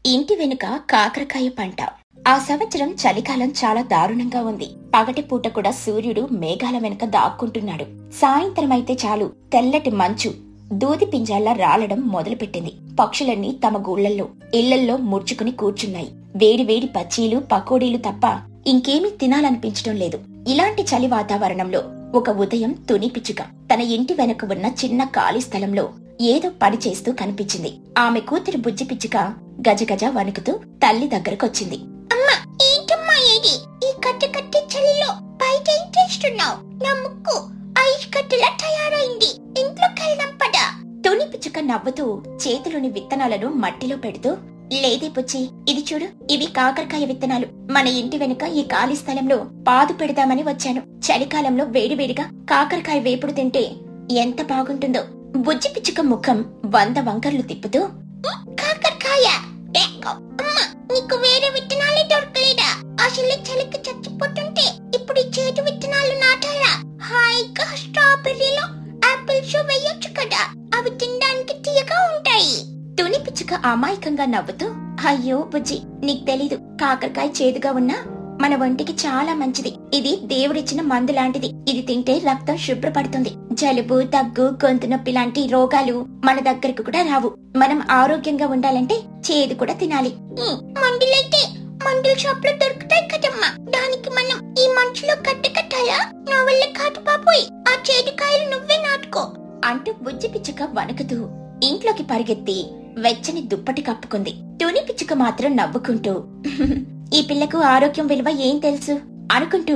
ఇంటి వెనుక కాకరకాయ పంట. ఆ సంవత్సరం చలికాలం చాలా దారుణంగా ఉంది. పగటిపూట కూడా సూర్యుడు మేఘాల వెనుక దాక్కుంటున్నాడు. సాయంత్రం అయితే చాలు తెల్లటి మంచు దూది పింజాల్లా రాలడం మొదలుపెట్టింది. పక్షులన్నీ తమ గూళ్లల్లో ఇళ్లల్లో ముడుచుకుని కూర్చున్నాయి. వేడివేడి పచ్చీలు పకోడీలు తప్ప ఇంకేమీ తినాలనిపించడం లేదు. ఇలాంటి చలి వాతావరణంలో ఒక ఉదయం తుని పిచ్చుక తన ఇంటి వెనక ఉన్న చిన్న ఖాళీ స్థలంలో ఏదో పని చేస్తూ కనిపించింది. ఆమె కూతురు బుజ్జి పిచ్చుక గజగజ వణుకుతూ తల్లి దగ్గరకొచ్చింది. అమ్మా, ఏంటమ్మా ఏది? ఈ కట్టు కట్టి చలిలో బయట ఏం చేస్తున్నావు? నా ముక్కు ఐస్ కట్టులా తయారైంది. ఇంట్లోకి వెళ్దాం పద. తుని పిచ్చుక నవ్వుతూ చేతిలోని విత్తనాలను మట్టిలో పెడుతూ, లేదే పుచ్చి, ఇది చూడు, ఇవి కాకరకాయ విత్తనాలు. మన ఇంటి వెనుక ఈ ఖాళీ స్థలంలో పాదు పెడదామని వచ్చాను. చలికాలంలో వేడివేడిగా కాకరకాయ వేపుడు తింటే ఎంత బాగుంటుందో. బుజ్జి పిచ్చుక ముఖం 100 వంకర్లు తిప్పుతూ, కాకరకాయ? అమ్మా, నీకు వేరే విత్తనాలే దొరకలేదా? అసలు చలికి చచ్చిపోతుంటే ఇప్పుడు ఈ చేతి విత్తనాలు నాటాలా? హాయిగా స్ట్రాబెర్రీలో ఆపిల్స్ వేయొచ్చు కదా, అవి తినడానికి తీయగా ఉంటాయి. తుని పిచ్చుక అమాయకంగా నవ్వుతూ, అయ్యో బుజ్జి, నీకు తెలీదు, కాకరకాయ చేదుగా ఉన్నా మన ఒంటికి చాలా మంచిది. ఇది దేవుడిచ్చిన మందు లాంటిది. ఇది తింటే రక్తం శుభ్రపడుతుంది. జలుబు, దగ్గు, గొంతు నొప్పి లాంటి రోగాలు మన దగ్గరకు కూడా రావు. మనం ఆరోగ్యంగా ఉండాలంటే చేదు కూడా తినాలి. మందులైతే మందుల షాప్ లో దొరుకుతాయి కదమ్మా, దానికి మనం ఈ మంచులో కట్టకట్టాలా? నా వల్ల కాదు బాబోయ్, ఆ చేదుకాయలు నువ్వే నాటుకో అంటూ బుజ్జి పిచ్చుక వణుకుతూ ఇంట్లోకి పరిగెత్తి వెచ్చని దుప్పటి కప్పుకుంది. తుని పిచ్చుక మాత్రం నవ్వుకుంటూ, ఈ పిల్లకు ఆరోగ్యం విలువ ఏం తెలుసు అనుకుంటూ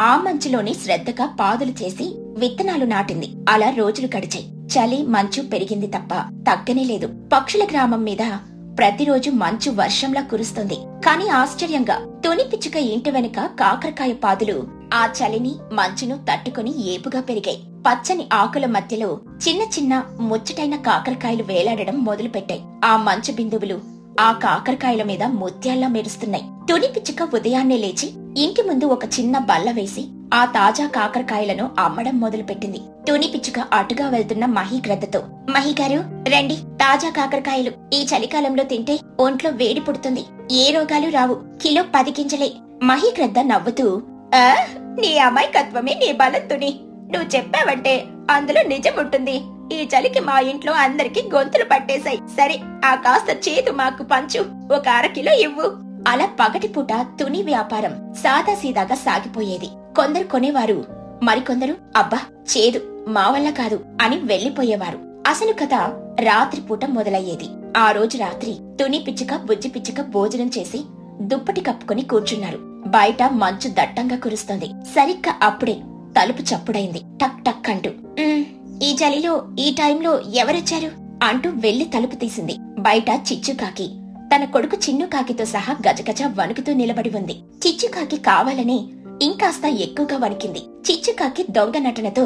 ఆ మంచులోని శ్రద్ధగా పాదులు చేసి విత్తనాలు నాటింది. అలా రోజులు గడిచాయి. చలి మంచు పెరిగింది తప్ప తగ్గనే లేదు. పక్షుల గ్రామం మీద ప్రతిరోజు మంచు వర్షంలా కురుస్తుంది. కాని ఆశ్చర్యంగా తుని పిచ్చుక ఇంటి వెనుక కాకరకాయ పాదులు ఆ చలిని మంచును తట్టుకుని ఏపుగా పెరిగాయి. పచ్చని ఆకుల మధ్యలో చిన్న చిన్న ముచ్చటైన కాకరకాయలు వేలాడడం మొదలుపెట్టాయి. ఆ మంచు బిందువులు ఆ కాకరకాయల మీద ముత్యాల్లా మెరుస్తున్నాయి. తుని పిచ్చుక ఉదయాన్నే లేచి ఇంటి ముందు ఒక చిన్న బల్ల వేసి ఆ తాజా కాకరకాయలను అమ్మడం మొదలుపెట్టింది. తుని పిచ్చుక అటుగా వెళ్తున్న మహిగ్రద్దతో, మహిగారు రండి, తాజా కాకరకాయలు. ఈ చలికాలంలో తింటే ఒంట్లో వేడి పుడుతుంది, ఏ రోగాలు రావు. కిలో 10 గింజలే. మహిగ్రద్ద నవ్వుతూ, నీ అమాయకత్వమే నీ బలం తుని. నువ్వు చెప్పావంటే అందులో నిజం ఉంటుంది. ఈ చలికి మా ఇంట్లో అందరికి గొంతులు పట్టేశాయి. సరే, ఆ కాస్త చేదు మాకు పంచు, ఒక 1/2 కిలో ఇవ్వు. అలా పగటిపూట తుని వ్యాపారం సాదాసీదాగా సాగిపోయేది. కొందరు కొనేవారు, మరికొందరు అబ్బా చేదు మా వల్ల కాదు అని వెళ్లిపోయేవారు. అసలు కథ రాత్రిపూట మొదలయ్యేది. ఆ రోజు రాత్రి తుని పిచ్చుక బుజ్జి పిచ్చుక భోజనం చేసి దుప్పటి కప్పుకొని కూర్చున్నారు. బయట మంచు దట్టంగా కురుస్తుంది. సరిగ్గా అప్పుడే తలుపు చప్పుడైంది. టక్ టక్ అంటూ. ఈ చలిలో ఈ టైంలో ఎవరొచ్చారు అంటూ వెళ్లి తలుపు తీసింది. బయట చిచ్చుకాకి తన కొడుకు చిన్నుకాకితో సహా గజగజ వణుకుతూ నిలబడి ఉంది. చిచ్చుకాకి కావాలని ఇంకాస్త ఎక్కువగా వణికింది. చిచ్చుకాకి దొంగ నటనతో,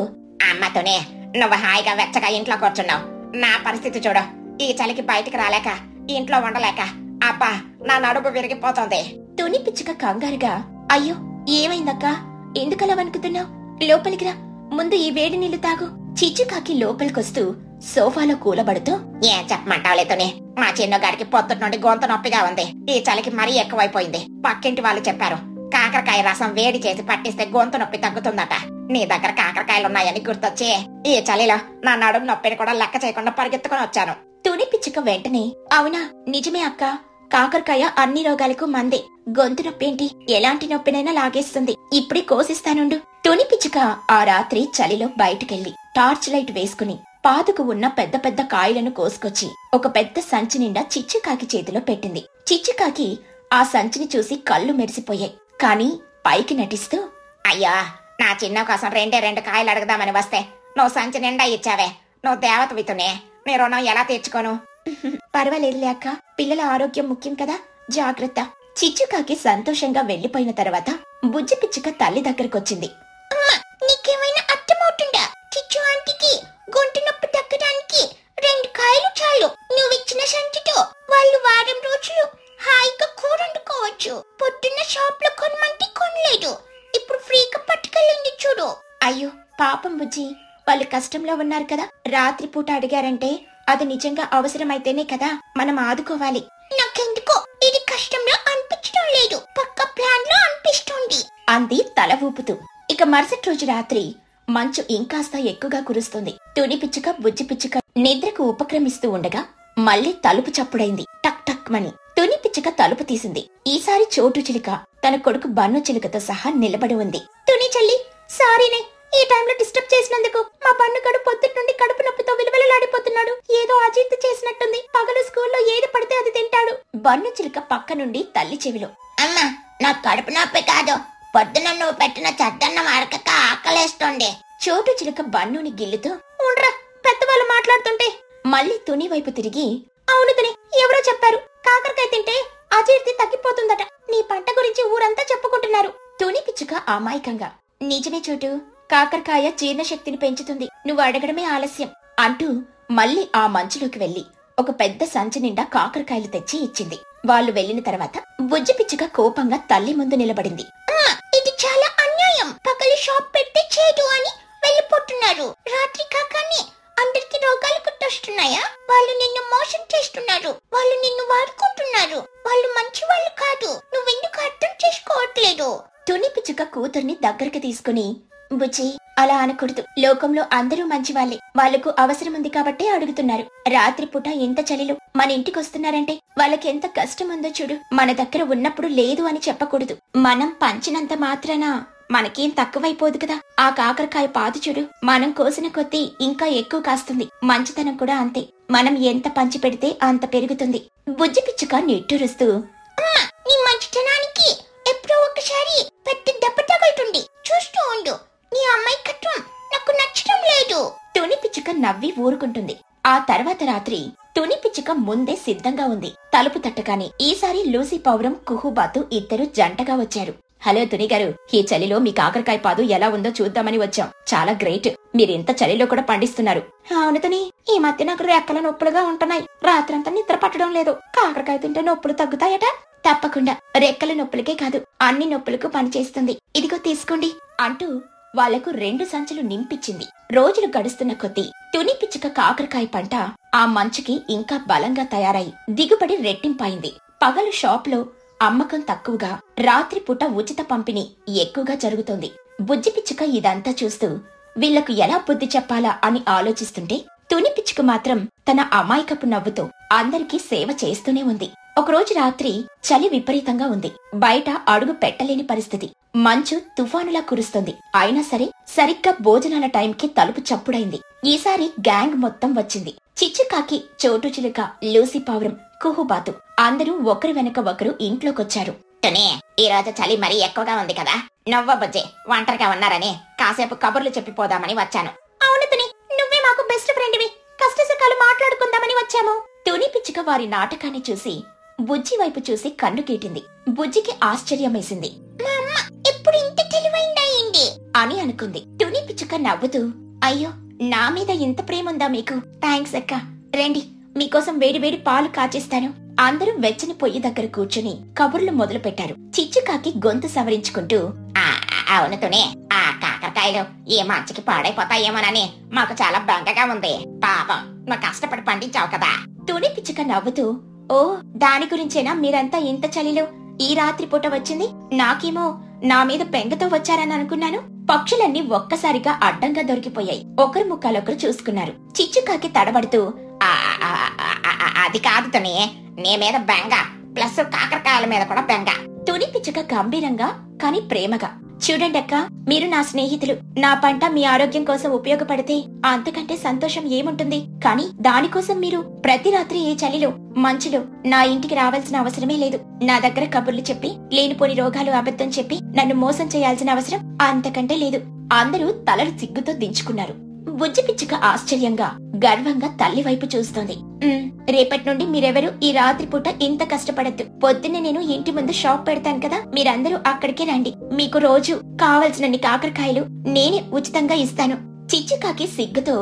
అమ్మతోనే నువ్వు హాయిగా వెచ్చగా ఇంట్లో కూర్చున్నావు. నా పరిస్థితి చూడు, ఈ చలికి బయటికి రాలేక ఇంట్లో ఉండలేక అబ్బా నా నడుపు విరిగిపోతుంది. తుని పిచ్చుక కంగారుగా, అయ్యో ఏమైందక్కా, ఎందుకలా వణుకుతున్నావు? లోపలికి రా, ముందు ఈ వేడి నీళ్లు తాగు. చిచ్చుకాకి లోపలికొస్తూ సోఫాలో కూలబడుతూ, ఏం చెప్పమంటావులే తుని, మా చిన్నగాడికి పొద్దుట నుండి గొంతు నొప్పిగా ఉంది. ఈ చలికి మరీ ఎక్కువైపోయింది. పక్కింటి వాళ్ళు చెప్పారు, కాకరకాయ రసం వేడి చేసి పట్టిస్తే గొంతు నొప్పి తగ్గుతుందట. నీ దగ్గర కాకరకాయలున్నాయని గుర్తొచ్చి ఈ చలిలో నా నడుము నొప్పిని కూడా లెక్క చేయకుండా పరిగెత్తుకుని వచ్చాను. తుని పిచ్చుక వెంటనే, అవునా, నిజమే అక్క, కాకరకాయ అన్ని రోగాలకు మందే. గొంతు నొప్పేంటి, ఎలాంటి నొప్పినైనా లాగేస్తుంది. ఇప్పుడే కోసిస్తానుండు. తుని పిచ్చుక ఆ రాత్రి చలిలో బయటికెళ్లి టార్చ్ లైట్ వేసుకుని పాదుకు ఉన్న పెద్ద పెద్ద కాయలను కోసుకొచ్చి ఒక పెద్ద సంచి నిండా చిచ్చుకాకి చేతిలో పెట్టింది. చిచ్చుకాకి ఆ సంచిని చూసి కళ్ళు మెరిసిపోయాయి. కాని పైకి నటిస్తూ, అయ్యో, నా చిన్న కోసం 2 కాయలు అడగదామని వస్తే నువ్వు సంచి నిండా ఇచ్చావే. నువ్వు దేవతవి తుని, నీ రుణం ఎలా తీర్చుకోను? పర్వాలేదులే అక్క, పిల్లల ఆరోగ్యం ముఖ్యం కదా, జాగ్రత్త. చిచ్చుకాకి సంతోషంగా వెళ్లిపోయిన తర్వాత బుజ్జి పిచ్చుక తల్లి దగ్గరకొచ్చింది. అమ్మా, నీకేమైనా అర్థమవుతుందా? చిచ్చు ఆంటీకి గొంతు నొప్పి తగ్గడానికి 2 కాయలు చాలు. నువ్విచ్చిన సంచితో వాళ్ళు వారం రోజులు హాయిగా కూరండుకోవచ్చు. పొద్దున్న షాప్ లో కొనమంటే కొనలేదు, ఇప్పుడు ఫ్రీగా పట్టుకెళ్ళింది చూడు. అయ్యో పాపం బుజ్జి, వాళ్ళు కష్టంలో ఉన్నారు కదా, రాత్రిపూట అడిగారంటే అది నిజంగా అవసరమైతేనే కదా మనం ఆదుకోవాలి. నాకు నాకెందుకో ఇది కష్టంలో అనిపించడం లేదు, పక్క ప్లాన్ లో అనిపిస్తుంది అంది తల ఊపుతూ. ఇక మరుసటి రోజు రాత్రి మంచు ఇంకాస్త ఎక్కువగా కురుస్తుంది. తుని పిచ్చుక బుజ్జి పిచ్చుక నిద్రకు ఉపక్రమిస్తూ ఉండగా మళ్లీ తలుపు చప్పుడైంది. టక్ టక్ మని తుని పిచ్చుక తలుపు తీసింది. ఈసారి చోటు చిలుక తన కొడుకు బన్ను చిలుకతో సహా నిలబడి ఉంది. తుని చెల్లి, సారీనే, ఈ టైంలో డిస్టర్బ్ చేసినందుకు. మా బన్ను గడు పొద్దుట నుండి కడుపు నొప్పితో విలువలలాడిపోతున్నాడు. ఏదో అజీర్తి చేసినట్టుంది. పగలు స్కూల్లో ఏది పడితే అది తింటాడు. బన్ను చిలుక పక్క నుండి తల్లి చెవిలో, అమ్మా, నా కడుపు నొప్పి కాదు, పొద్దున నువ్వు పెట్టిన చద్దన్నం అరకక ఆకలేస్తుంది. చోటు చిలుక బన్నుని గిల్లుతూ, ఉండ్రా, పెద్దవాళ్ళు మాట్లాడుతుంటే. మళ్లీ తుని వైపు తిరిగి, అవును తుని, ఎవరో చెప్పారు కాకరకాయ తింటే అజీర్తి తగ్గిపోతుందట. నీ పంట గురించి ఊరంతా చెప్పుకుంటున్నారు. తుని పిచ్చుక అమాయకంగా, నిజమే చోటు, కాకరకాయ జీర్ణశక్తిని పెంచుతుంది, నువ్వు అడగడమే ఆలస్యం అంటూ మళ్లీ ఆ మంచులోకి వెళ్లి ఒక పెద్ద సంచి నిండా కాకరకాయలు తెచ్చి ఇచ్చింది. వాళ్ళు వెళ్లిన తర్వాత బుజ్జి పిచ్చుక కోపంగా తల్లి ముందు నిలబడింది. అమ్మా, ఇది చాలా అన్యాయం. పగలు షాప్ పెట్టి చేదు అని వెళ్ళిపోతున్నారు. రాత్రి కాకాని అందరికి రోగాలు కుట్టొస్తున్నాయా? వాళ్ళు నిన్ను మోసం చేస్తున్నారు. వాళ్ళు నిన్ను వాడుకుంటున్నారు. వాళ్ళు మంచి వాళ్ళు కాదు. నువ్వెందుకు అర్థం చేసుకోవట్లేదు? తుని పిచ్చుక కూతుర్ని దగ్గరికి తీసుకుని, బుజ్జి, అలా అనకూడదు. లోకంలో అందరూ మంచి వాళ్ళే. వాళ్లకు అవసరం ఉంది కాబట్టే అడుగుతున్నారు. రాత్రిపూట ఇంత చలిలో మన ఇంటికొస్తున్నారంటే వాళ్ళకి ఎంత కష్టం ఉందో చూడు. మన దగ్గర ఉన్నప్పుడు లేదు అని చెప్పకూడదు. మనం పంచినంత మాత్రాన మనకేం తక్కువైపోదు కదా. ఆ కాకరకాయ పాదు చూడు, మనం కోసిన కొద్దీ ఇంకా ఎక్కువ కాస్తుంది. మంచితనం కూడా అంతే. మనం ఎంత పంచి పెడితే అంత పెరుగుతుంది. బుజ్జి పిచ్చుక నిట్టూరుస్తూ, అమ్మా, నీ మంచితనానికి ఎప్పుడో ఒకసారి పెద్ద దెబ్బ తగులుతుంది. చూస్తూ ఉండు. నీ అమ్మాయికత్వం నాకు నచ్చడం లేదు. తుని పిచ్చుక నవ్వి ఊరుకుంటుంది. ఆ తర్వాత రాత్రి తుని పిచ్చుక ముందే సిద్ధంగా ఉంది. తలుపు తట్టగానే ఈసారి లూసీ పౌరం, కుహుబాతు ఇద్దరు జంటగా వచ్చారు. హలో తుని గారు, ఈ చలిలో మీ కాకరకాయ పాదు ఎలా ఉందో చూద్దామని వచ్చాం. చాలా గ్రేట్, మీరింత చలిలో కూడా పండిస్తున్నారు. అవును తుని, ఈ మధ్య నాకు రెక్కల నొప్పులుగా ఉంటున్నాయి. రాత్రంతా నిద్ర పట్టడం లేదు. కాకరకాయ తింటే నొప్పులు తగ్గుతాయట. తప్పకుండా, రెక్కల నొప్పులకే కాదు, అన్ని నొప్పులకు పనిచేస్తుంది. ఇదిగో తీసుకోండి అంటూ వాళ్లకు 2 సంచులు నింపిచ్చింది. రోజులు గడుస్తున్న కొద్దీ తుని పిచ్చుక కాకరకాయ పంట ఆ మంచుకి ఇంకా బలంగా తయారై దిగుబడి రెట్టింపైంది. పగలు షాప్లో అమ్మకం తక్కువగా, రాత్రిపూట ఉచిత పంపిణీ ఎక్కువగా జరుగుతోంది. బుజ్జి పిచ్చుక ఇదంతా చూస్తూ వీళ్లకు ఎలా బుద్ధి చెప్పాలా అని ఆలోచిస్తుంటే, తుని పిచ్చుక మాత్రం తన అమాయకపు నవ్వుతో అందరికీ సేవ చేస్తూనే ఉంది. ఒకరోజు రాత్రి చలి విపరీతంగా ఉంది. బయట అడుగు పెట్టలేని పరిస్థితి. మంచు తుఫానులా కురుస్తుంది. అయినా సరే సరిగ్గా భోజనాల టైంకి తలుపు చప్పుడైంది. ఈసారి గ్యాంగ్ మొత్తం వచ్చింది. చిచ్చుకాకి, చోటు చిలుక, లూసీ పావురం, కుహుబాతు అందరూ ఒకరి వెనక ఒకరు ఇంట్లోకొచ్చారు. తుని, ఈ రోజు చలి మరీ ఎక్కువగా ఉంది కదా. నవ్వ బుజ్జి ఒంటరిగా ఉన్నారని కాసేపు కబుర్లు చెప్పిపోదామని వచ్చాను. అవును తుని, నువ్వే మాకు బెస్ట్ ఫ్రెండ్వి. కష్టసుఖాలు మాట్లాడుకుందామని వచ్చాము. తుని పిచ్చుక వారి నాటకాన్ని చూసి బుజ్జి వైపు చూసి కన్ను కీటింది. బుజ్జికి ఆశ్చర్యమేసింది. మా అమ్మ ఎప్పుడు ఇంత తెలివైందయింది అని అనుకుంది. తుని పిచ్చుక నవ్వుతూ, అయ్యో, నా మీద ఇంత ప్రేముందా మీకు? థ్యాంక్స్ అక్క. రండి, మీకోసం వేడి వేడి పాలు కాచేస్తాను. అందరూ వెచ్చని పొయ్యి దగ్గర కూర్చుని కబుర్లు మొదలు పెట్టారు. చిచ్చుకాకి గొంతు సవరించుకుంటూ, అవును తుని, ఆ కాకరకాయలు ఈ మంచికి పాడైపోతాయేమోనని మాకు చాలా బెంగగా ఉంది. పాపం, నువ్వు కష్టపడి పండించావు కదా. తుని పిచ్చుక నవ్వుతూ, ఓ, దాని గురించేనా మీరంతా ఇంత చలిలో ఈ రాత్రి పూట వచ్చింది? నాకేమో నా మీద బెంగతో వచ్చారని అనుకున్నాను. పక్షులన్నీ ఒక్కసారిగా అడ్డంగా దొరికిపోయాయి. ఒకరు ముఖాలొకరు చూసుకున్నారు. చిచ్చుకాకి తడబడుతూ, అది కాదు తుని, నీ మీద బెంగ ప్లస్ కాకరకాయల మీద కూడా బెంగ. తుని పిచ్చుక గంభీరంగా కాని ప్రేమగా, చూడండక్క, మీరు నా స్నేహితులు. నా పంట మీ ఆరోగ్యం కోసం ఉపయోగపడితే అంతకంటే సంతోషం ఏముంటుంది? కానీ దానికోసం మీరు ప్రతి రాత్రి ఈ చలిలో మంచులో నా ఇంటికి రావాల్సిన అవసరమే లేదు. నా దగ్గర కబుర్లు చెప్పి, లేనిపోని రోగాలు అబద్ధం చెప్పి నన్ను మోసం చేయాల్సిన అవసరం అంతకంటే లేదు. అందరూ తలలు సిగ్గుతో దించుకున్నారు. బుజ్జి పిచ్చుక ఆశ్చర్యంగా, గర్వంగా తల్లి వైపు చూస్తోంది. రేపటి నుండి మీరెవరూ ఈ రాత్రి పూట ఇంత కష్టపడద్దు. పొద్దున్నే నేను ఇంటి ముందు షాప్ పెడతాను కదా, మీరందరూ అక్కడికే రండి. మీకు రోజు కావలసినన్ని కాకరకాయలు నేనే ఉచితంగా ఇస్తాను. చిచ్చుకాకి సిగ్గుతో,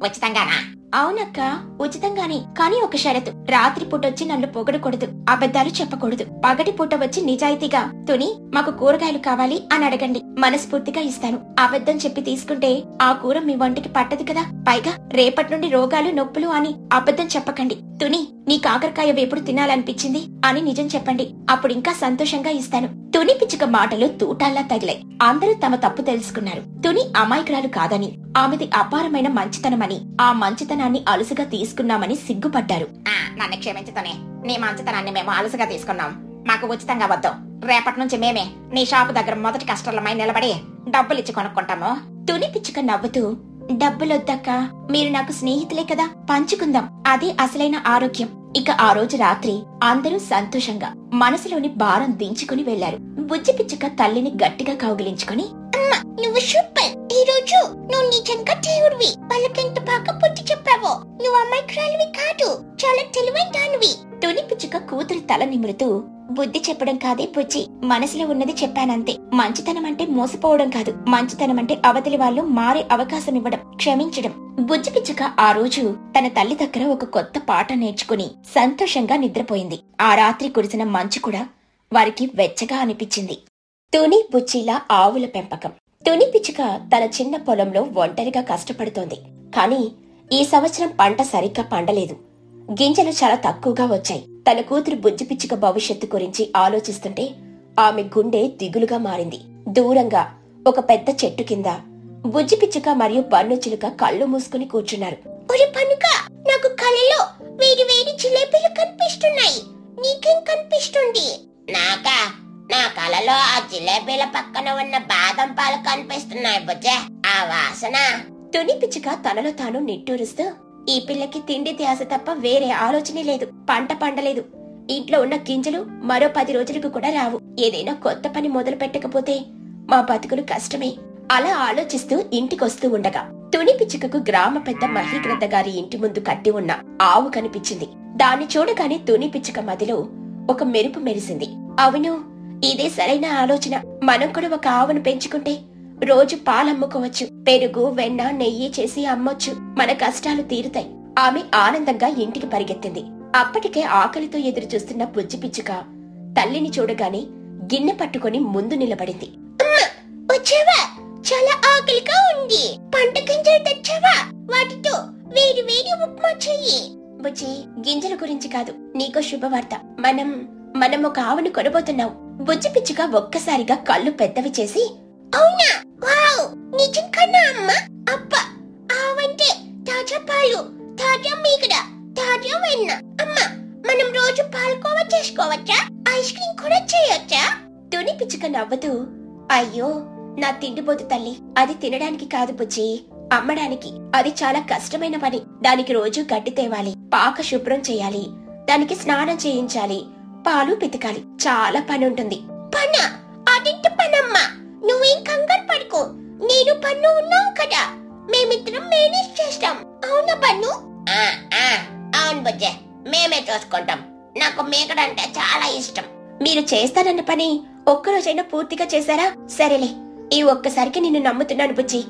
ఉచితంగానా? అవునక్క, ఉచితంగానే. కానీ ఒక షరతు, రాత్రి పూట వచ్చి నన్ను పొగడకూడదు, అబద్ధాలు చెప్పకూడదు. పగటి పూట వచ్చి నిజాయితీగా తుని మాకు కూరగాయలు కావాలి అని అడగండి, మనస్ఫూర్తిగా ఇస్తాను. అబద్ధం చెప్పి తీసుకుంటే ఆ కూర మీ వంటికి పట్టదు కదా. పైగా రేపటి నుండి రోగాలు నొప్పులు అని అబద్ధం చెప్పకండి. తుని నీ కాకరకాయ వేపుడు తినాలనిపించింది అని నిజం చెప్పండి, అప్పుడు ఇంకా సంతోషంగా ఇస్తాను. తుని పిచ్చుక మాటలు తూటాల్లా తగిలాయి. అందరూ తమ తప్పు తెలుసుకున్నారు. తుని అమాయకురాలు కాదని, ఆమెది అపారమైన మంచితనమని, ఆ మంచితనాన్ని అలుసుగా తీసుకున్నామని సిగ్గుపడ్డారు. నన్ను క్షమించుతూనే, నీ మంచితనాన్ని మేము అలుసుగా తీసుకున్నాం. మాకు ఉచితంగా వద్దు. రేపటి నుంచి మేమే నీ షాపు దగ్గర మొదటి కస్టమర్లమై నిలబడి డబ్బులిచ్చి కొనుక్కుంటాము. తుని పిచ్చుక నవ్వుతూ, డబ్బులొద్దక్క, మీరు నాకు స్నేహితులే కదా, పంచుకుందాం, అదే అసలైన ఆరోగ్యం. ఇక ఆ రోజు రాత్రి అందరూ సంతోషంగా మనసులోని భారం దించుకుని వెళ్లారు. బుజ్జి పిచ్చుక తల్లిని గట్టిగా కౌగిలించుకుని, అమ్మా నువ్వు సూపర్, ఈ రోజు నువ్వు నిజంగా దేవుడివి. వాళ్ళకెంత బాగా బుద్ధి చెప్పావో. నువ్వు అమాయకురాలివి కాదు, చాలా తెలివైన దానివి. తుని పిచ్చుక కూతురి తల నిమురుతూ, బుద్ధి చెప్పడం కాదే బుజ్జి, మనసులో ఉన్నది చెప్పానంతే. మంచితనం అంటే మోసపోవడం కాదు, మంచితనం అంటే అవతలి వాళ్ళు మారే అవకాశం ఇవ్వడం, క్షమించడం. బుజ్జి పిచ్చుక ఆ రోజు తన తల్లి దగ్గర ఒక కొత్త పాట నేర్చుకుని సంతోషంగా నిద్రపోయింది. ఆ రాత్రి కురిసిన మంచు కూడా వారికి వెచ్చగా అనిపించింది. తుని బుజ్జిల ఆవుల పెంపకం. తుని పిచ్చుక తన చిన్న పొలంలో ఒంటరిగా కష్టపడుతోంది. కాని ఈ సంవత్సరం పంట సరిగ్గా పండలేదు. గింజలు చాలా తక్కువగా వచ్చాయి. తన కూతురు బుజ్జి పిచ్చుక భవిష్యత్తు గురించి ఆలోచిస్తుంటే ఆమె గుండె దిగులుగా మారింది. దూరంగా ఒక పెద్ద చెట్టు కింద బుజ్జి పిచ్చుక మరియు బన్ను చిలుక కళ్ళు మూసుకుని కూర్చున్నారు. ఒరే పనుక, నాకు కలలో వేడి వేడి జిలేబీలు కనిపిస్తున్నాయి. నీకేం కనిపిస్తుంది? నా కలలో ఆ జిలేబీల పక్కన ఉన్న బాదం పాలు కనిపిస్తున్నాయి బుజ్జే. ఆ వాసన. తుని పిచ్చుక తనలో తాను నిట్టూరుస్తూ, ఈ పిల్లకి తిండి ధ్యాస తప్ప వేరే ఆలోచనే లేదు. పంట పండలేదు. ఇంట్లో ఉన్న గింజలు మరో 10 రోజులకు కూడా రావు. ఏదైనా కొత్త పని మొదలు పెట్టకపోతే మా బతుకులు కష్టమే. అలా ఆలోచిస్తూ ఇంటికొస్తూ ఉండగా తుని పిచ్చుకకు గ్రామ పెద్ద మహీగ్రద్ద గారి ఇంటి ముందు కట్టి ఉన్న ఆవు కనిపించింది. దాన్ని చూడగానే తుని పిచ్చుక మదిలో ఒక మెరుపు మెరిసింది. అవును, ఇదే సరైన ఆలోచన. మనం కూడా ఒక ఆవును పెంచుకుంటే రోజు పాలమ్ముకోవచ్చు, పెరుగు వెన్న నెయ్యి చేసి అమ్మొచ్చు, మన కష్టాలు తీరుతాయి. ఆమె ఆనందంగా ఇంటికి పరిగెత్తింది. అప్పటికే ఆకలితో ఎదురు చూస్తున్న బుజ్జి పిచ్చుక తల్లిని చూడగానే గిన్నె పట్టుకుని ముందు నిలబడింది. అమ్మా వచ్చావా? చాలా ఆకలిగా ఉంది. పంట గింజలు తెచ్చావా? వాటితో వేడి వేడి ఉప్మా చెయ్యి. బుజ్జి, గింజల గురించి కాదు, నీకో శుభవార్త. మనం ఒక ఆవును కొనబోతున్నాం. బుజ్జి పిచ్చుక ఒక్కసారిగా కళ్ళు పెద్దవి చేసి, అవునా? వావ్, నిజంగానా అమ్మా? అబ్బా, ఆవంటే తాజా పాలు, తాజా మీగడ, తాజా వెన్న. అమ్మా, మనం రోజు పాలకోవా చేసుకోవచ్చా? ఐస్ క్రీమ్ కూడా చేయొచ్చా? తుని పిచ్చుక నవ్వుతూ, అయ్యో నా తిండిపోతు తల్లి, అది తినడానికి కాదు బుజ్జి, అమ్మడానికి. అది చాలా కష్టమైన పని. దానికి రోజు గడ్డి తేవాలి, పాక శుభ్రం చేయాలి, దానికి స్నానం చేయించాలి, పాలు పితకాలి, చాలా పని ఉంటుంది. పనా? అదెంత పనమ్మా? నువ్వేం కంగారు పడుకో, నేను పన్ను ఉన్నావు కదా, మేమిద్దరం మేనేజ్ చేస్తాం. అవునా పన్ను? అవును బుజ్జే, మేమే చూసుకుంటాం. నాకు మేకడంటే చాలా ఇష్టం. మీరు చేస్తానన్న పని ఒక్కరోజైనా పూర్తిగా చేశారా? సరేలే, ఈ ఒక్కసారికి నిన్ను నమ్ముతున్నాను బుజ్జి.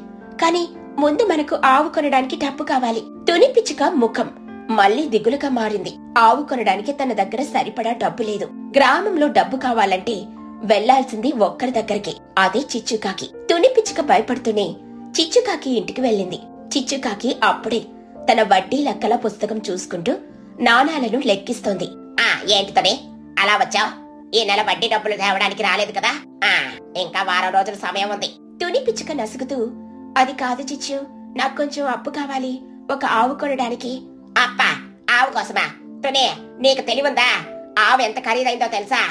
కాని ముందు మనకు ఆవు కొనడానికి డబ్బు కావాలి. తుని పిచ్చుక ముఖం మళ్లీ దిగులుగా మారింది. ఆవు కొనడానికి తన దగ్గర సరిపడా డబ్బు లేదు. గ్రామంలో డబ్బు కావాలంటే వెళ్లాల్సింది ఒక్కరి దగ్గరికి, అదే చిచ్చుకాకి. తుని పిచ్చుక భయపడుతూనే చిచ్చుకాకి ఇంటికి వెళ్ళింది. చిచ్చుకాకి అప్పుడే తన వడ్డీ లెక్కల పుస్తకం చూసుకుంటూ నాణాలను లెక్కిస్తోంది. ఏంటితోనే అలా వచ్చావు? ఈ నెల వడ్డీ డబ్బులు తేవడానికి రాలేదు కదా? ఇంకా వారం రోజుల సమయం ఉంది. తుని పిచ్చుక నసుగుతూ, అది కాదు చిచ్చు, నాకు కొంచెం అప్పు కావాలి ఒక ఆవు కొనడానికి. అప్పా, ఆవు కోసమా? తుని, నీకు తెలివుందా? ఆవు ఎంత ఖరీదైందో తెలుసా?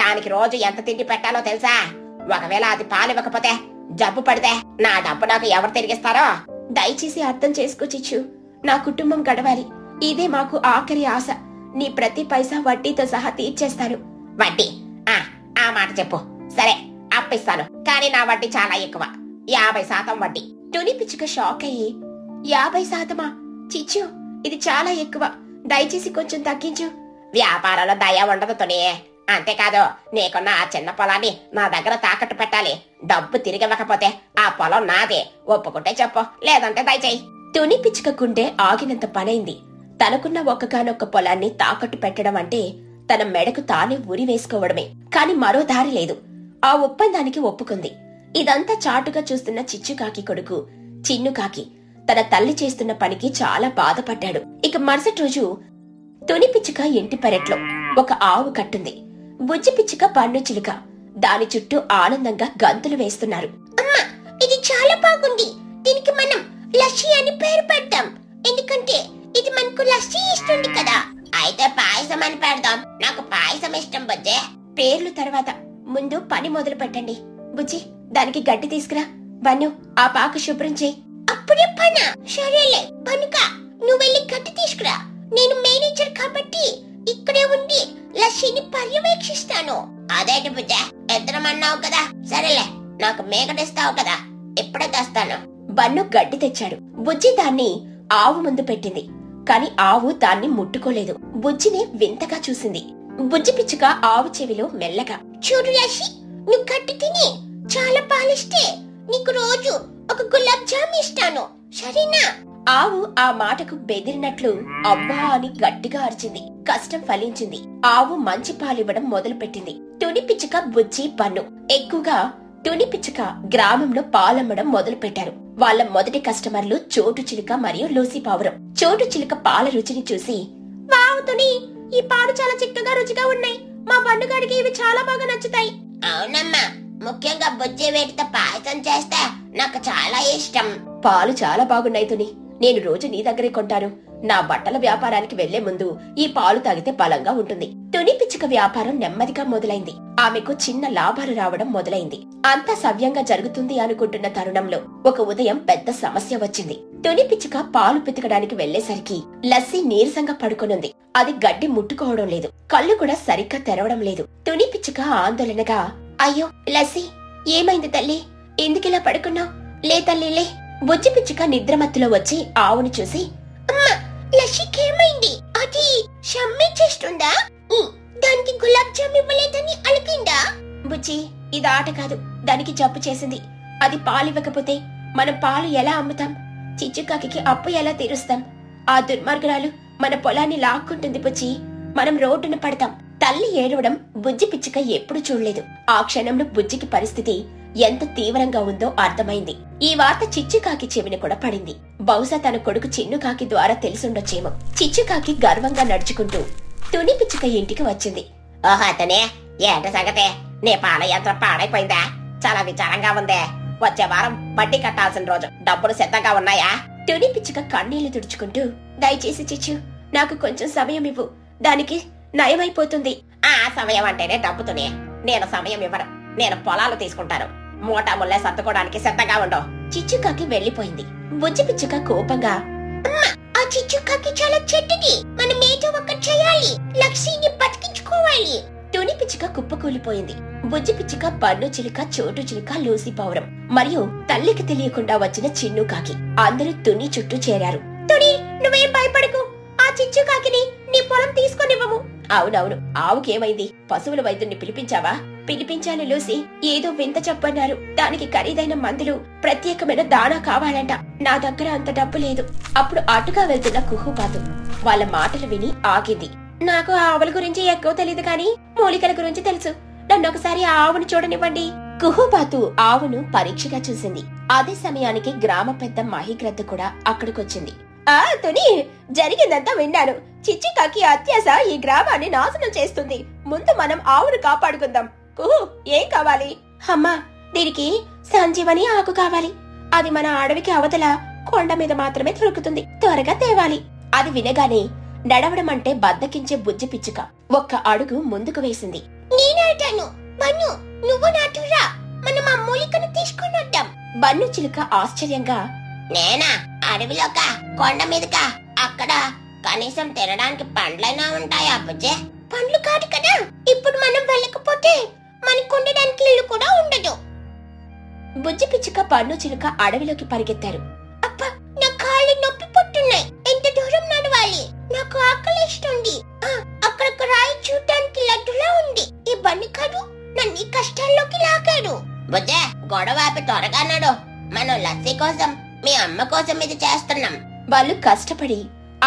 దానికి రోజు ఎంత తిండి పెట్టాలో తెలుసా? ఒకవేళ అది పాలు ఇవ్వకపోతే, జబ్బు పడితే నా డబ్బు నాకు ఎవరు తిరిగిస్తారో? దయచేసి అర్థం చేసుకో చిచ్చు, నా కుటుంబం గడవాలి. ఇదే మాకు ఆఖరి ఆశ. నీ ప్రతి పైసా వడ్డీతో సహా తీర్చేస్తాను. వడ్డీ? ఆ మాట చెప్పు. సరే, అప్పిస్తాను, కానీ నా వడ్డీ చాలా ఎక్కువ, 50% వడ్డీ. తుని పిచ్చుక షాక్ అయ్యి, 50%? చిచ్చు, ఇది చాలా ఎక్కువ, దయచేసి కొంచెం తగ్గించు. వ్యాపారంలో దయ ఉండదు తుని. అంతేకాదు, నీకున్న ఆ చిన్న పొలాన్ని నా దగ్గర తాకట్టు పెట్టాలి. డబ్బు తిరిగివ్వకపోతే ఆ పొలం నాదే. ఒప్పుకుంటే చెప్పు, లేదంటే దయచేయి. తుని పిచ్చుక గుండె ఆగినంత పనైంది. తనకున్న ఒక్కగానొక్క పొలాన్ని తాకట్టు పెట్టడం అంటే తన మెడకు తానే ఉరి వేసుకోవడమే. కాని మరో దారి లేదు. ఆ ఒప్పందానికి ఒప్పుకుంది. ఇదంతా చాటుగా చూస్తున్న చిచ్చుకాకి కొడుకు చిన్నుకాకి తన తల్లి చేస్తున్న పనికి చాలా బాధపడ్డాడు. ఇక మరుసటి రోజు తుని పిచ్చుక ఇంటి పెరట్లో ఒక ఆవు కట్టుంది. బుజ్జి పిచ్చుక పన్ను చిలుక దాని చుట్టూ ఆనందంగా గంతులు వేస్తున్నారు. అమ్మా, ఇది చాలా బాగుంది. దీనికి మనం లస్సీ అని పేరు పెడతాం. ఎందుకంటే ఇది మనకు లస్సీ ఇస్తుంది కదా. అయితే పాయసం అని పెడదాం. నాకు పాయసం ఇష్టం బుజ్జే. పేర్లు తర్వాత ముందు పని మొదలు పెట్టండి. బుజ్జి, దానికి గడ్డి తీసుకురా. బన్ను, ఆ పాక శుభ్రం చేయి. అప్పుడే పనా? సరేలే పనుక, నువ్వు వెళ్ళి గడ్డి తీసుకురా. నేను మేనేజర్ కాబట్టి ఇక్కడే ఉండి లస్సీని పర్యవేక్షిస్తాను. అదేంటి బుజ్జే, ఎద్దరమన్నావు కదా. సరేలే, నాకు మేకటిస్తావు కదా, ఇప్పుడే తెస్తాను. బన్ను గడ్డి తెచ్చాడు. బుజ్జి దాన్ని ఆవు ముందు పెట్టింది. కాని ఆవు దాన్ని ముట్టుకోలేదు. బుజ్జిని వింతగా చూసింది. బుజ్జి పిచ్చుక ఆవు చెవిలో మెల్లగా, చూడు లస్సీ, నువ్వు గడ్డి తిని చాలా పాలిస్తే నీకు రోజు ఒక గులాబ్ జామ్ ఇస్తాను, సరేనా? ఆవు ఆ మాటకు బెదిరినట్లు అబ్బా అని గట్టిగా అరిచింది. కష్టం ఫలించింది. ఆవు మంచి పాలివ్వడం మొదలుపెట్టింది. తుని పిచ్చుక, బుజ్జి, బన్ను ఎక్కువగా తుని పిచ్చుక గ్రామంలో పాలమ్మడం మొదలు పెట్టారు. వాళ్ళ మొదటి కస్టమర్లు చోటు చిలుక మరియు లూసీ పావురం. చోటు చిలుక పాల రుచిని చూసి, వావ్ తుని, ఈ పాలు చాలా చిక్కగా రుచిగా ఉన్నాయి. మా బండుగాడికి ఇవి చాలా బాగా నచ్చుతాయి. అవునమ్మా, ముఖ్యంగా బుజ్జి వేటితో పాయసం చేస్తే నాకు చాలా ఇష్టం. పాలు చాలా బాగున్నాయి తుని. నేను రోజు నీ దగ్గరే కొంటాను. నా బట్టల వ్యాపారానికి వెళ్లే ముందు ఈ పాలు తాగితే బలంగా ఉంటుంది. తుని పిచ్చుక వ్యాపారం నెమ్మదిగా మొదలైంది. ఆమెకు చిన్న లాభాలు రావడం మొదలైంది. అంతా సవ్యంగా జరుగుతుంది అనుకుంటున్న తరుణంలో ఒక ఉదయం పెద్ద సమస్య వచ్చింది. తుని పిచ్చుక పాలు పితకడానికి వెళ్లేసరికి లస్సీ నీరసంగా పడుకొనుంది. అది గడ్డి ముట్టుకోవడం లేదు. కళ్ళు కూడా సరిగ్గా తెరవడం లేదు. తుని పిచ్చుక ఆందోళనగా, అయ్యో లస్సీ, ఏమైంది తల్లి? ఎందుకిలా పడుకున్నావు? లే తల్లి లే. బుజ్జి పిచ్చుక నిద్రమత్తులో వచ్చి ఆవుని చూసి, అమ్మా, లస్సీకి ఏమైంది? అది షమ్మి చేస్తుందా? దానికి గులాబ్ జామ్ ఇవ్వలేదని అలిగిందా? బుజ్జి, ఇది ఆట కాదు. దానికి జబ్బు చేసింది. అది పాలివ్వకపోతే మనం పాలు ఎలా అమ్ముతాం? చిచ్చుకాకి అప్పు ఎలా తీరుస్తాం? ఆ దుర్మార్గురాలు మన పొలాన్ని లాక్కుంటుంది బుజ్జి. మనం రోడ్డున పడతాం. తల్లి ఏడవడం బుజ్జి పిచ్చుక ఎప్పుడు చూడలేదు. ఆ క్షణంలో బుజ్జికి పరిస్థితి ఎంత తీవ్రంగా ఉందో అర్థమైంది. ఈ వార్త చిచ్చుకాకి చెవిన కూడా పడింది. బహుశా తన కొడుకు చిన్నుకాకి ద్వారా తెలిసుండొచ్చేమో. చిచ్చుకాకి గర్వంగా నడుచుకుంటూ తుని పిచ్చుక ఇంటికి వచ్చింది. ఓహో అతనే, ఏంట సంగతే? నీ పాల యంత్రం పాడైపోయిందా? చాలా విచారంగా ఉందే. వచ్చే వారం వడ్డీ కట్టాల్సిన రోజు. డబ్బులు సిద్ధంగా ఉన్నాయా? తుని పిచ్చుక కన్నీళ్లు తుడుచుకుంటూ, దయచేసి చిచ్చు, నాకు కొంచెం సమయం ఇవ్వు. దానికి నయమైపోతుంది. ఆ సమయం అంటేనే డబ్బుతోనే. నేను సమయం ఇవ్వను. నేను పొలాలు తీసుకుంటాను. మూటా ముల్లే సర్దుకోవడానికి సిద్ధంగా ఉండవు. చిచ్చుకాకి వెళ్లిపోయింది. బుజ్జి పిచ్చుక కోపంగా, అమ్మా, ఆ చిచ్చుకాకి చాలా చెడ్డది. మనం ఏదో ఒకటి చేయాలి. లక్ష్మిని బతికించుకోవాలి. తుని పిచ్చుక కుప్పకూలిపోయింది. బుజ్జి పిచ్చుక, బన్ను చిలుక, చోటు చిలుక, లూసీ పావురం మరియు తల్లికి తెలియకుండా వచ్చిన చిన్నుకాకి అందరూ తుని చుట్టూ చేరారు. తుని, నువ్వేం భయపడకు. ఆ చిచ్చుకాకిని నీ పొలం తీసుకొనివ్వము. అవునవును, ఆవుకేమైంది? పశువుల వైద్యుని పిలిపించావా? పిలిపించాను లూసీ. ఏదో వింత చెప్పన్నారు. దానికి ఖరీదైన మందులు, ప్రత్యేకమైన దాణా కావాలంట. నా దగ్గర అంత డబ్బు లేదు. అప్పుడు అటుగా వెళ్తున్న కుహుబాతు వాళ్ళ మాటలు విని ఆగింది. నాకు ఆవుల గురించి ఎక్కువ తెలియదు కానీ మూలికల గురించి తెలుసు. నన్ను ఒకసారి ఆ ఆవును చూడనివ్వండి. కుహుబాతు ఆవును పరీక్షగా చూసింది. అదే సమయానికి గ్రామ పెద్ద మహిగ్రద్ద కూడా అక్కడికొచ్చింది. ఆ తుని, జరిగిందంతా విన్నాను. చిచ్చుకాకి అత్యాశ ఈ గ్రామాన్ని నాశనం చేస్తుంది. ముందు మనం ఆవును కాపాడుకుందాం. కుహు, ఏం కావాలి? అమ్మా, దీనికి సంజీవని ఆకు కావాలి. అది మన అడవికి అవతల కొండ మీద మాత్రమే దొరుకుతుంది. త్వరగా తేవాలి. అది వినగానే నడవడం అంటే బద్దకించే బుజ్జి పిచ్చుక ఒక్క అడుగు ముందుకు వేసింది. నేనంటాను, బన్ను, నువ్వు నాటురా. మనం ఆ మూలికను తీసుకొని వద్దాం. బన్ను చిలుక ఆశ్చర్యంగా, నేనా? అడవిలోక? కొండ మీదకా? అక్కడ కనీసం తినడానికి పండ్లైనా ఉంటాయా బుజ్జే? పండ్లు కాదు కదా. ఇప్పుడు మనం వెళ్ళకపోతే మనకు ఉండడానికి ఇల్లు కూడా ఉండదు. బుజ్జి పిచ్చుక, బన్ను చిలుక అడవిలోకి పరిగెత్తారు. అబ్బా, నా కాళ్ళు నొప్పి పుట్టున్నాయి. ఎంత దూరం నడవాలి? నాకు ఆకలిస్తుంది. అక్కడ ఒక రాయి చూడటానికి లడ్డులా ఉంది. ఈ బన్ను కాదు నన్ను ఈ కష్టాల్లోకి లాగాడు. బుజ్జే, గొడవ ఆపి త్వరగా నడు. మనం లస్సీ కోసం, మీ అమ్మ కోసం ఇది చేస్తున్నాం. వాళ్ళు కష్టపడి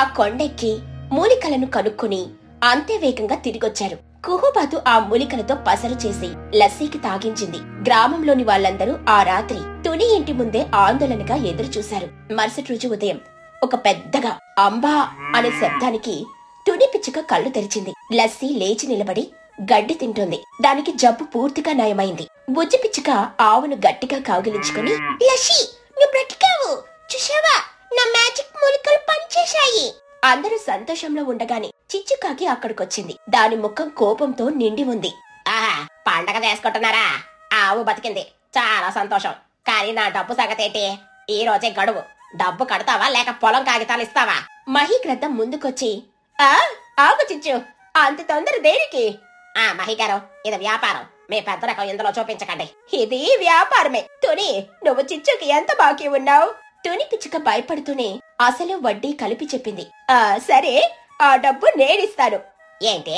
ఆ కొండెక్కి మూలికలను కనుక్కొని అంతే వేగంగా తిరిగొచ్చారు. కుహుబాతు ఆ మూలికలతో పసరు చేసి లస్సీకి తాగించింది. గ్రామంలోని వాళ్ళందరూ ఆ రాత్రి తుని ఇంటి ముందే ఆందోళనగా ఎదురు చూశారు. మరుసటి రోజు ఉదయం ఒక పెద్దగా అంబా అనే శబ్దానికి తుని పిచ్చుక కళ్ళు తెరిచింది. లస్సీ లేచి నిలబడి గడ్డి తింటోంది. దానికి జబ్బు పూర్తిగా నయమైంది. బుజ్జి పిచ్చుక ఆవును గట్టిగా కౌగిలించుకుని, లస్సీ నువ్వు బ్రతికావు, చూసావా నా మ్యాజిక్ మూలికలు పనిచేశాయి. అందరూ సంతోషంలో ఉండగానే చిచ్చుకాకి అక్కడికొచ్చింది. దాని ముఖం కోపంతో నిండి ఉంది. ఆహా, పండగ చేసుకుంటున్నారా? ఆవు బతికింది, చాలా సంతోషం. కానీ నా డబ్బు సంగతేంటి? ఈ రోజే గడువు. డబ్బు కడతావా లేక పొలం కాగితాలు ఇస్తావా? మహీగ్రద్ద ముందుకొచ్చి, ఆగు చిచ్చు, అంత తొందర దేనికి? మహిగారు, ఇది వ్యాపారం. మీ పెద్ద రకం ఇందులో చూపించకండి. ఇది వ్యాపారమే. తుని, నువ్వు చిచ్చుకి ఎంత బాకీ ఉన్నావు? తుని పిచ్చుక భయపడుతూనే అసలు వడ్డీ కలిపి చెప్పింది. సరే, ఆ డబ్బు నేనిస్తాను. ఏంటి?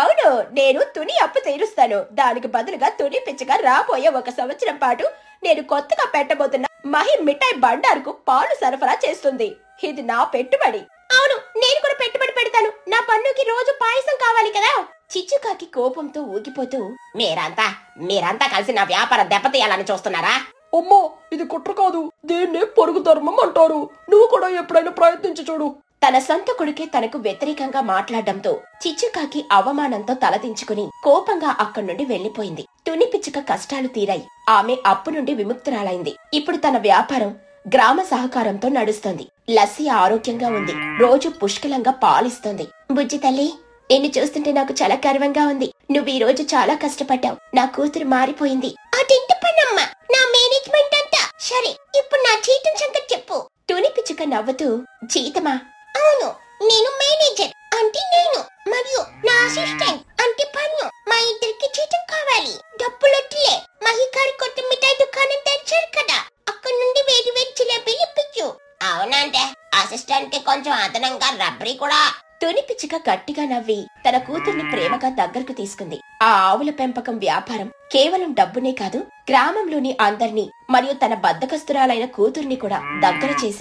అవును, నేను తుని అప్పు తీరుస్తాను. దానికి బదులుగా తుని పిచ్చుక రాబోయే 1 సంవత్సరం పాటు నేను కొత్తగా పెట్టబోతున్న మహి మిఠాయి బండారుకు పాలు సరఫరా చేస్తుంది. ఇది నా పెట్టుబడి. అవును, నేను కూడా పెట్టుబడి పెడతాను. నా పన్నుకి రోజు పాయసం కావాలి కదా. చిచ్చుకాకి కోపంతో ఊగిపోతూ, మీరంతా కలిసి నా వ్యాపారం దెబ్బతీయాలని చూస్తున్నారా? అమ్మో, ఇది కుట్ర కాదు, దీన్నే పొరుగు ధర్మం అంటారు. నువ్వు కూడా ఎప్పుడైనా ప్రయత్నించి చూడు. తన సొంత కొడుకే తనకు వ్యతిరేకంగా మాట్లాడడంతో చిచ్చుకాకి అవమానంతో తలదించుకుని కోపంగా అక్కడి నుండి వెళ్లిపోయింది. తుని పిచ్చుక కష్టాలు తీరాయి. ఆమె అప్పు నుండి విముక్తురాలైంది. ఇప్పుడు తన వ్యాపారం గ్రామ సహకారంతో నడుస్తోంది. లస్సీ ఆరోగ్యంగా ఉంది. రోజు పుష్కలంగా పాలిస్తోంది. బుజ్జి తల్లి, నిన్ను చూస్తుంటే నాకు చాలా గర్వంగా ఉంది. నువ్వు ఈ రోజు చాలా కష్టపడ్డావు. నా కూతురు మారిపోయింది. అదెంత పనమ్మా, నా మేనేజ్మెంట్ అంతా. సరే, ఇప్పుడు నా జీతం సంగతి చెప్పు. తుని పిచ్చుక నవ్వుతూ, జీతమా? అవును, నేను మేనేజర్ అంటే నేను, మరియు నా అసిస్టెంట్ అంటే పన్ను. మా ఇద్దరికి జీతం కావాలి. డబ్బులొట్లే. మహిగారి కొత్త మిఠాయి దుకాణం తెచ్చారు కదా, అక్కడ నుండి వేడి వేడి జిలేబీలు ఇప్పించు. అవునంటే, అసిస్టెంట్ కి కొంచెం అదనంగా రబ్బరీ కూడా. తుని పిచ్చుక గట్టిగా నవ్వి తన కూతుర్ని ప్రేమగా దగ్గరకు తీసుకుంది. ఆ ఆవుల పెంపకం వ్యాపారం కేవలం డబ్బునే కాదు, గ్రామంలోని అందర్నీ మరియు తన బద్ధకస్తురాలైన కూతుర్ని కూడా దగ్గర చేసింది.